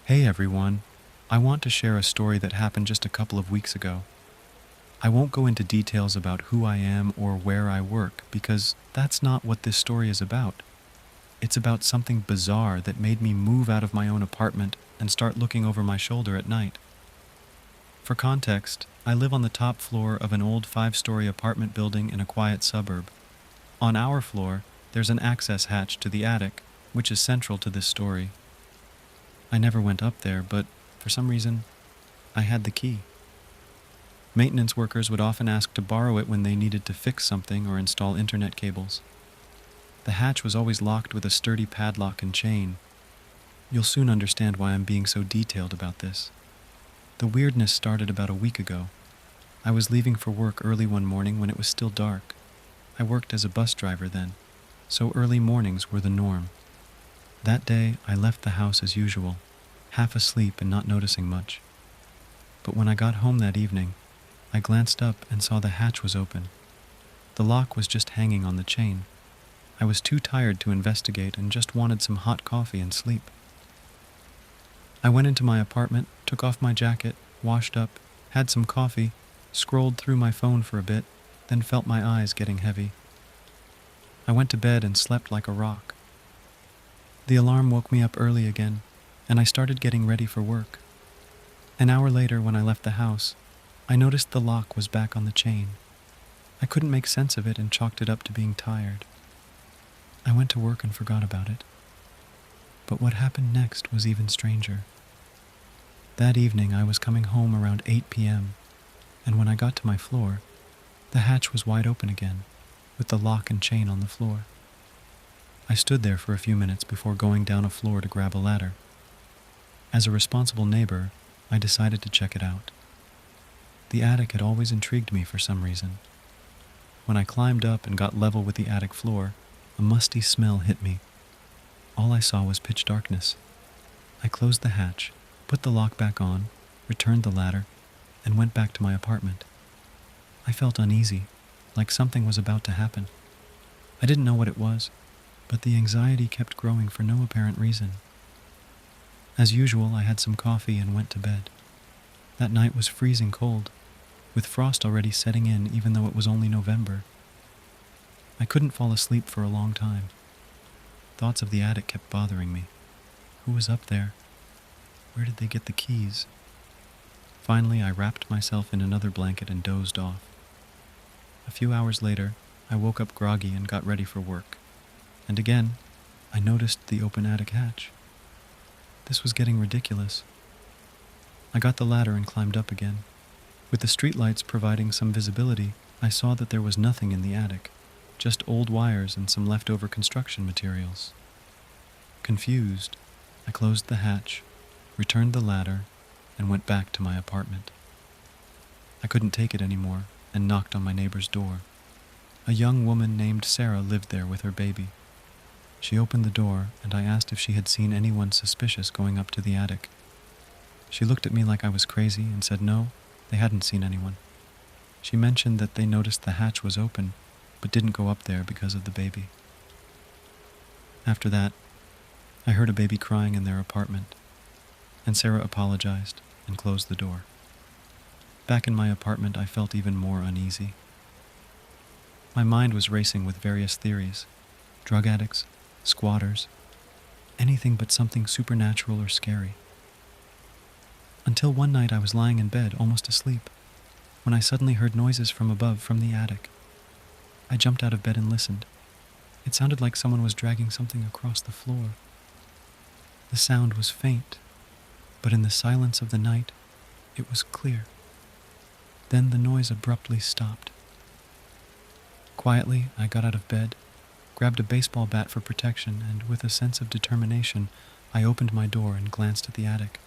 Hey everyone, I want to share a story that happened just a couple of weeks ago. I won't go into details about who I am or where I work because that's not what this story is about. It's about something bizarre that made me move out of my own apartment and start looking over my shoulder at night. For context, I live on the top floor of an old 5-story apartment building in a quiet suburb. On our floor, there's an access hatch to the attic, which is central to this story. I never went up there, but for some reason, I had the key. Maintenance workers would often ask to borrow it when they needed to fix something or install internet cables. The hatch was always locked with a sturdy padlock and chain. You'll soon understand why I'm being so detailed about this. The weirdness started about a week ago. I was leaving for work early one morning when it was still dark. I worked as a bus driver then, so early mornings were the norm. That day, I left the house as usual, half asleep and not noticing much. But when I got home that evening, I glanced up and saw the hatch was open. The lock was just hanging on the chain. I was too tired to investigate and just wanted some hot coffee and sleep. I went into my apartment, took off my jacket, washed up, had some coffee, scrolled through my phone for a bit, then felt my eyes getting heavy. I went to bed and slept like a rock. The alarm woke me up early again, and I started getting ready for work. An hour later, when I left the house, I noticed the lock was back on the chain. I couldn't make sense of it and chalked it up to being tired. I went to work and forgot about it. But what happened next was even stranger. That evening, I was coming home around 8 p.m., and when I got to my floor, the hatch was wide open again, with the lock and chain on the floor. I stood there for a few minutes before going down a floor to grab a ladder. As a responsible neighbor, I decided to check it out. The attic had always intrigued me for some reason. When I climbed up and got level with the attic floor, a musty smell hit me. All I saw was pitch darkness. I closed the hatch, put the lock back on, returned the ladder, and went back to my apartment. I felt uneasy, like something was about to happen. I didn't know what it was, but the anxiety kept growing for no apparent reason. As usual, I had some coffee and went to bed. That night was freezing cold, with frost already setting in even though it was only November. I couldn't fall asleep for a long time. Thoughts of the attic kept bothering me. Who was up there? Where did they get the keys? Finally, I wrapped myself in another blanket and dozed off. A few hours later, I woke up groggy and got ready for work. And again, I noticed the open attic hatch. This was getting ridiculous. I got the ladder and climbed up again. With the streetlights providing some visibility, I saw that there was nothing in the attic, just old wires and some leftover construction materials. Confused, I closed the hatch, returned the ladder, and went back to my apartment. I couldn't take it anymore and knocked on my neighbor's door. A young woman named Sarah lived there with her baby. She opened the door, and I asked if she had seen anyone suspicious going up to the attic. She looked at me like I was crazy and said no, they hadn't seen anyone. She mentioned that they noticed the hatch was open, but didn't go up there because of the baby. After that, I heard a baby crying in their apartment, and Sarah apologized and closed the door. Back in my apartment, I felt even more uneasy. My mind was racing with various theories: drug addicts, squatters, anything but something supernatural or scary. Until one night I was lying in bed, almost asleep, when I suddenly heard noises from above from the attic. I jumped out of bed and listened. It sounded like someone was dragging something across the floor. The sound was faint, but in the silence of the night, it was clear. Then the noise abruptly stopped. Quietly, I got out of bed, grabbed a baseball bat for protection, and with a sense of determination, I opened my door and glanced at the attic.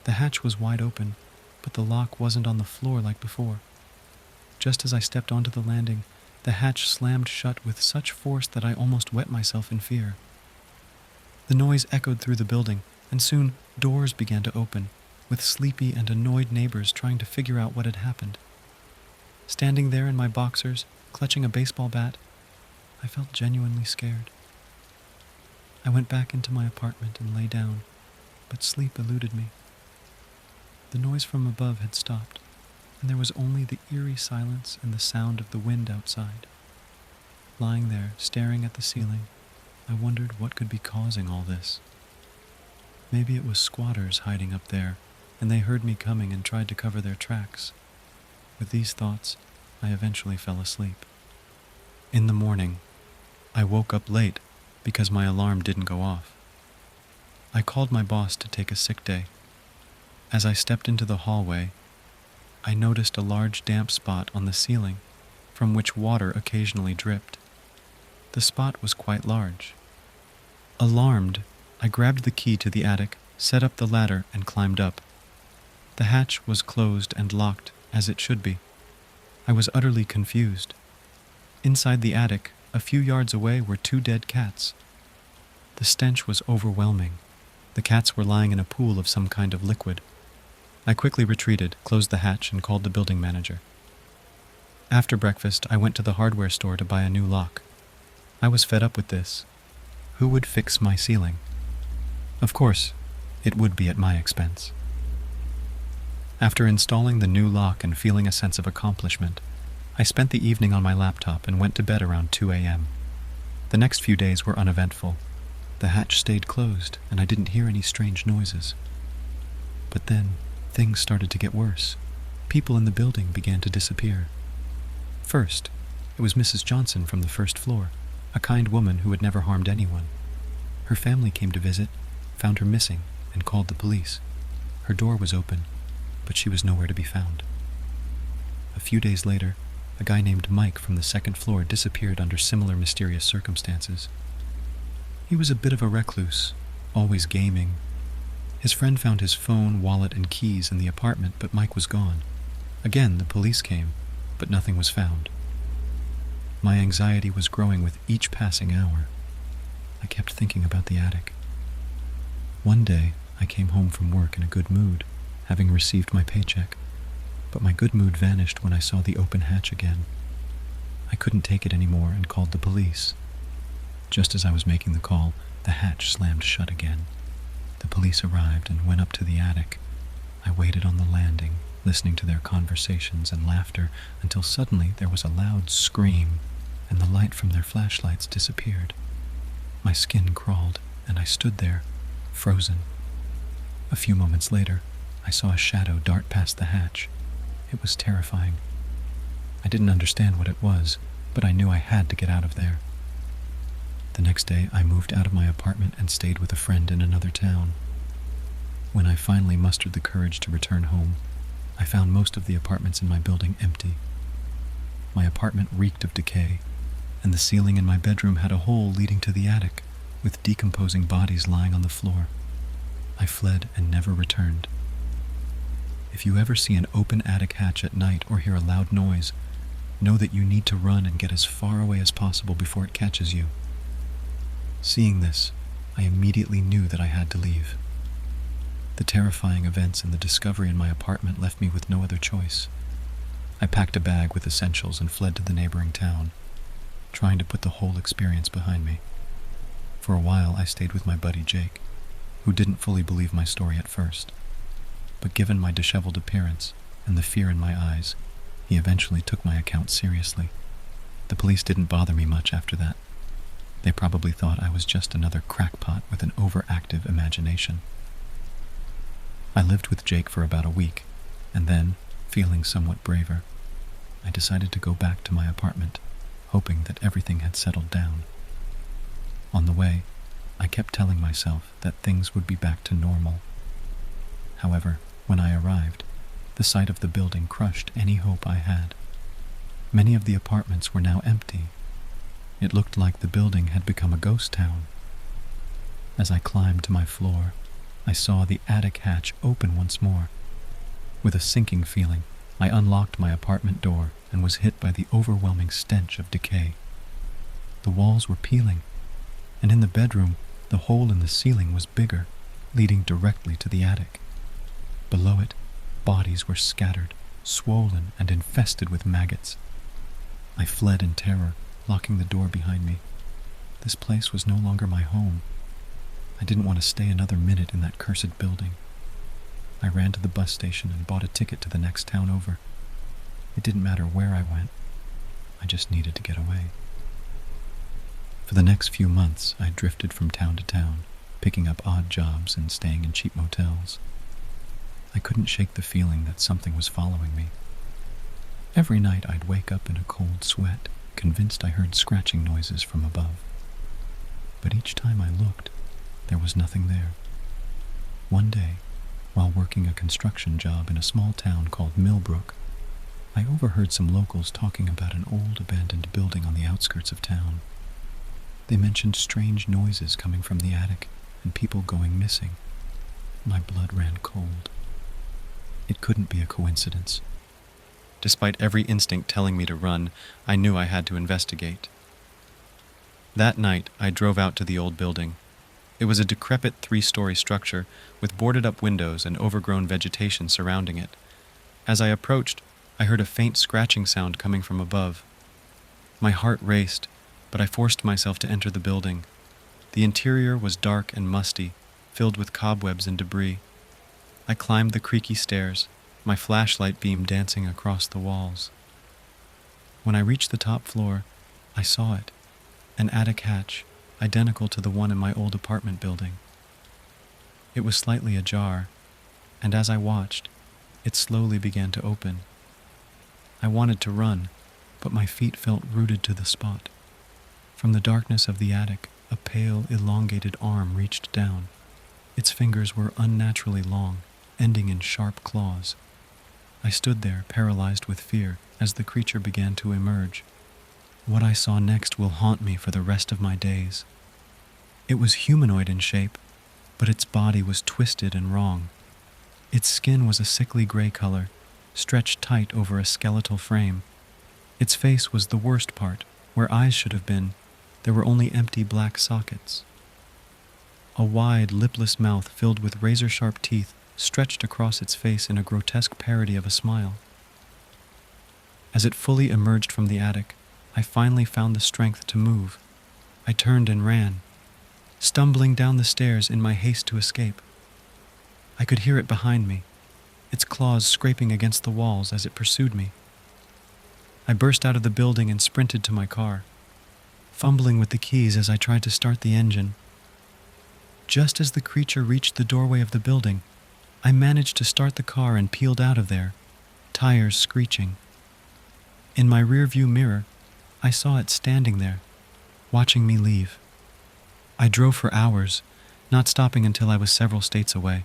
The hatch was wide open, but the lock wasn't on the floor like before. Just as I stepped onto the landing, the hatch slammed shut with such force that I almost wet myself in fear. The noise echoed through the building, and soon doors began to open, with sleepy and annoyed neighbors trying to figure out what had happened. Standing there in my boxers, clutching a baseball bat, I felt genuinely scared. I went back into my apartment and lay down, but sleep eluded me. The noise from above had stopped, and there was only the eerie silence and the sound of the wind outside. Lying there, staring at the ceiling, I wondered what could be causing all this. Maybe it was squatters hiding up there, and they heard me coming and tried to cover their tracks. With these thoughts, I eventually fell asleep. In the morning, I woke up late because my alarm didn't go off. I called my boss to take a sick day. As I stepped into the hallway, I noticed a large damp spot on the ceiling from which water occasionally dripped. The spot was quite large. Alarmed, I grabbed the key to the attic, set up the ladder, and climbed up. The hatch was closed and locked, as it should be. I was utterly confused. Inside the attic, a few yards away, were 2 dead cats. The stench was overwhelming. The cats were lying in a pool of some kind of liquid. I quickly retreated, closed the hatch, and called the building manager. After breakfast, I went to the hardware store to buy a new lock. I was fed up with this. Who would fix my ceiling? Of course, it would be at my expense. After installing the new lock and feeling a sense of accomplishment, I spent the evening on my laptop and went to bed around 2 a.m. The next few days were uneventful. The hatch stayed closed, and I didn't hear any strange noises. But then, things started to get worse. People in the building began to disappear. First, it was Mrs. Johnson from the first floor, a kind woman who had never harmed anyone. Her family came to visit, found her missing, and called the police. Her door was open, but she was nowhere to be found. A few days later, a guy named Mike from the second floor disappeared under similar mysterious circumstances. He was a bit of a recluse, always gaming. His friend found his phone, wallet, and keys in the apartment, but Mike was gone. Again, the police came, but nothing was found. My anxiety was growing with each passing hour. I kept thinking about the attic. One day, I came home from work in a good mood, having received my paycheck, but my good mood vanished when I saw the open hatch again. I couldn't take it anymore and called the police. Just as I was making the call, the hatch slammed shut again. The police arrived and went up to the attic. I waited on the landing, listening to their conversations and laughter, until suddenly there was a loud scream, and the light from their flashlights disappeared. My skin crawled, and I stood there, frozen. A few moments later, I saw a shadow dart past the hatch. It was terrifying. I didn't understand what it was, but I knew I had to get out of there. The next day, I moved out of my apartment and stayed with a friend in another town. When I finally mustered the courage to return home, I found most of the apartments in my building empty. My apartment reeked of decay, and the ceiling in my bedroom had a hole leading to the attic, with decomposing bodies lying on the floor. I fled and never returned. If you ever see an open attic hatch at night or hear a loud noise, know that you need to run and get as far away as possible before it catches you. Seeing this, I immediately knew that I had to leave. The terrifying events and the discovery in my apartment left me with no other choice. I packed a bag with essentials and fled to the neighboring town, trying to put the whole experience behind me. For a while, I stayed with my buddy Jake, who didn't fully believe my story at first. But given my disheveled appearance and the fear in my eyes, he eventually took my account seriously. The police didn't bother me much after that. They probably thought I was just another crackpot with an overactive imagination. I lived with Jake for about a week, and then, feeling somewhat braver, I decided to go back to my apartment, hoping that everything had settled down. On the way, I kept telling myself that things would be back to normal. However, when I arrived, the sight of the building crushed any hope I had. Many of the apartments were now empty. It looked like the building had become a ghost town. As I climbed to my floor, I saw the attic hatch open once more. With a sinking feeling, I unlocked my apartment door and was hit by the overwhelming stench of decay. The walls were peeling, and in the bedroom, the hole in the ceiling was bigger, leading directly to the attic. Below it, bodies were scattered, swollen and infested with maggots. I fled in terror, locking the door behind me. This place was no longer my home. I didn't want to stay another minute in that cursed building. I ran to the bus station and bought a ticket to the next town over. It didn't matter where I went. I just needed to get away. For the next few months, I drifted from town to town, picking up odd jobs and staying in cheap motels. I couldn't shake the feeling that something was following me. Every night I'd wake up in a cold sweat, convinced I heard scratching noises from above. But each time I looked, there was nothing there. One day, while working a construction job in a small town called Millbrook, I overheard some locals talking about an old abandoned building on the outskirts of town. They mentioned strange noises coming from the attic and people going missing. My blood ran cold. It couldn't be a coincidence. Despite every instinct telling me to run, I knew I had to investigate. That night, I drove out to the old building. It was a decrepit 3-story structure with boarded-up windows and overgrown vegetation surrounding it. As I approached, I heard a faint scratching sound coming from above. My heart raced, but I forced myself to enter the building. The interior was dark and musty, filled with cobwebs and debris. I climbed the creaky stairs, my flashlight beam dancing across the walls. When I reached the top floor, I saw it, an attic hatch, identical to the one in my old apartment building. It was slightly ajar, and as I watched, it slowly began to open. I wanted to run, but my feet felt rooted to the spot. From the darkness of the attic, a pale, elongated arm reached down. Its fingers were unnaturally long, ending in sharp claws. I stood there, paralyzed with fear, as the creature began to emerge. What I saw next will haunt me for the rest of my days. It was humanoid in shape, but its body was twisted and wrong. Its skin was a sickly gray color, stretched tight over a skeletal frame. Its face was the worst part. Where eyes should have been, there were only empty black sockets. A wide, lipless mouth filled with razor-sharp teeth stretched across its face in a grotesque parody of a smile. As it fully emerged from the attic, I finally found the strength to move. I turned and ran, stumbling down the stairs in my haste to escape. I could hear it behind me, its claws scraping against the walls as it pursued me. I burst out of the building and sprinted to my car, fumbling with the keys as I tried to start the engine. Just as the creature reached the doorway of the building, I managed to start the car and peeled out of there, tires screeching. In my rearview mirror, I saw it standing there, watching me leave. I drove for hours, not stopping until I was several states away.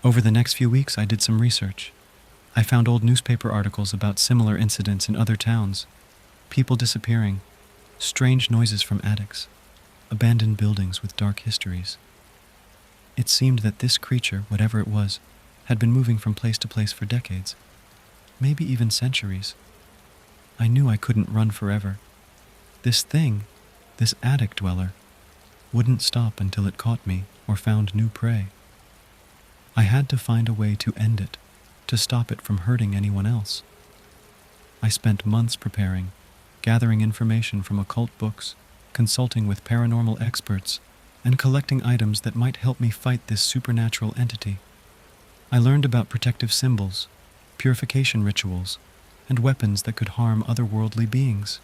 Over the next few weeks, I did some research. I found old newspaper articles about similar incidents in other towns, people disappearing, strange noises from attics, abandoned buildings with dark histories. It seemed that this creature, whatever it was, had been moving from place to place for decades, maybe even centuries. I knew I couldn't run forever. This thing, this attic dweller, wouldn't stop until it caught me or found new prey. I had to find a way to end it, to stop it from hurting anyone else. I spent months preparing, gathering information from occult books, consulting with paranormal experts, and collecting items that might help me fight this supernatural entity. I learned about protective symbols, purification rituals, and weapons that could harm otherworldly beings.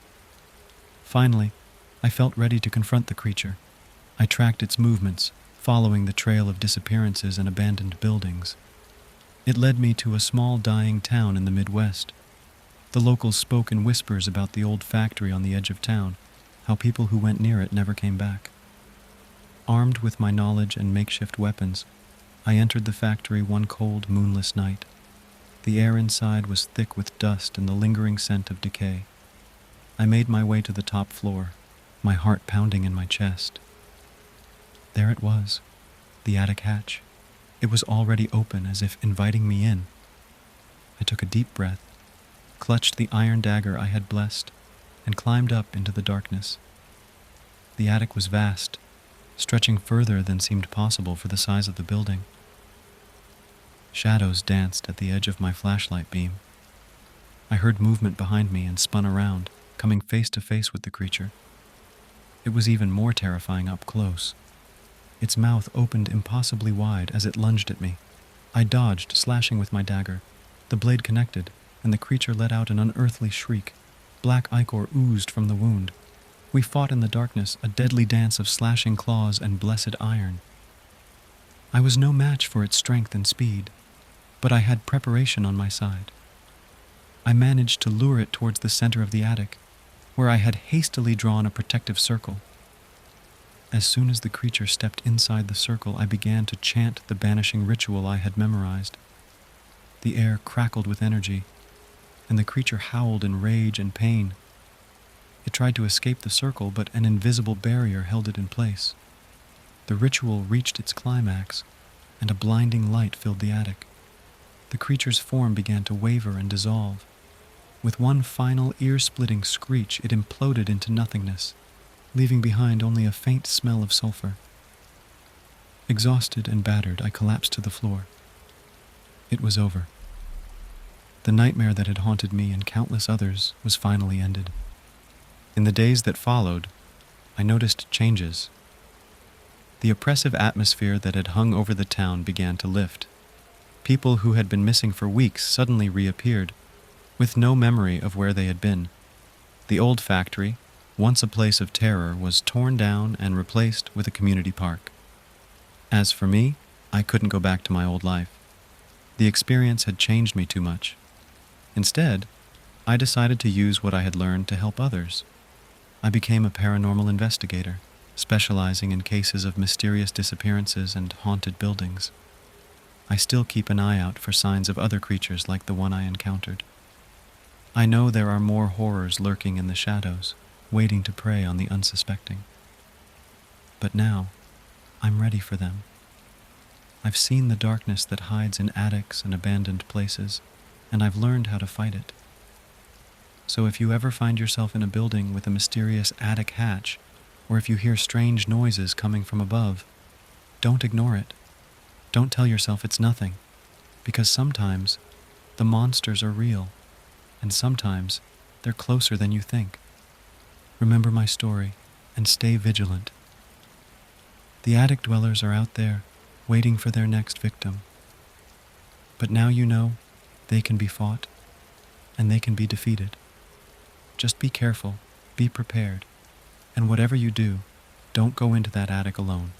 Finally, I felt ready to confront the creature. I tracked its movements, following the trail of disappearances and abandoned buildings. It led me to a small dying town in the Midwest. The locals spoke in whispers about the old factory on the edge of town, how people who went near it never came back. Armed with my knowledge and makeshift weapons, I entered the factory one cold, moonless night. The air inside was thick with dust and the lingering scent of decay. I made my way to the top floor, my heart pounding in my chest. There it was, the attic hatch. It was already open, as if inviting me in. I took a deep breath, clutched the iron dagger I had blessed, and climbed up into the darkness. The attic was vast, stretching further than seemed possible for the size of the building. Shadows danced at the edge of my flashlight beam. I heard movement behind me and spun around, coming face to face with the creature. It was even more terrifying up close. Its mouth opened impossibly wide as it lunged at me. I dodged, slashing with my dagger. The blade connected, and the creature let out an unearthly shriek. Black ichor oozed from the wound. We fought in the darkness, a deadly dance of slashing claws and blessed iron. I was no match for its strength and speed, but I had preparation on my side. I managed to lure it towards the center of the attic, where I had hastily drawn a protective circle. As soon as the creature stepped inside the circle, I began to chant the banishing ritual I had memorized. The air crackled with energy, and the creature howled in rage and pain. It tried to escape the circle, but an invisible barrier held it in place. The ritual reached its climax, and a blinding light filled the attic. The creature's form began to waver and dissolve. With one final ear-splitting screech, it imploded into nothingness, leaving behind only a faint smell of sulfur. Exhausted and battered, I collapsed to the floor. It was over. The nightmare that had haunted me and countless others was finally ended. In the days that followed, I noticed changes. The oppressive atmosphere that had hung over the town began to lift. People who had been missing for weeks suddenly reappeared, with no memory of where they had been. The old factory, once a place of terror, was torn down and replaced with a community park. As for me, I couldn't go back to my old life. The experience had changed me too much. Instead, I decided to use what I had learned to help others. I became a paranormal investigator, specializing in cases of mysterious disappearances and haunted buildings. I still keep an eye out for signs of other creatures like the one I encountered. I know there are more horrors lurking in the shadows, waiting to prey on the unsuspecting. But now, I'm ready for them. I've seen the darkness that hides in attics and abandoned places, and I've learned how to fight it. So if you ever find yourself in a building with a mysterious attic hatch, or if you hear strange noises coming from above, don't ignore it. Don't tell yourself it's nothing, because sometimes the monsters are real, and sometimes they're closer than you think. Remember my story and stay vigilant. The attic dwellers are out there, waiting for their next victim. But now you know they can be fought, and they can be defeated. Just be careful, be prepared, and whatever you do, don't go into that attic alone.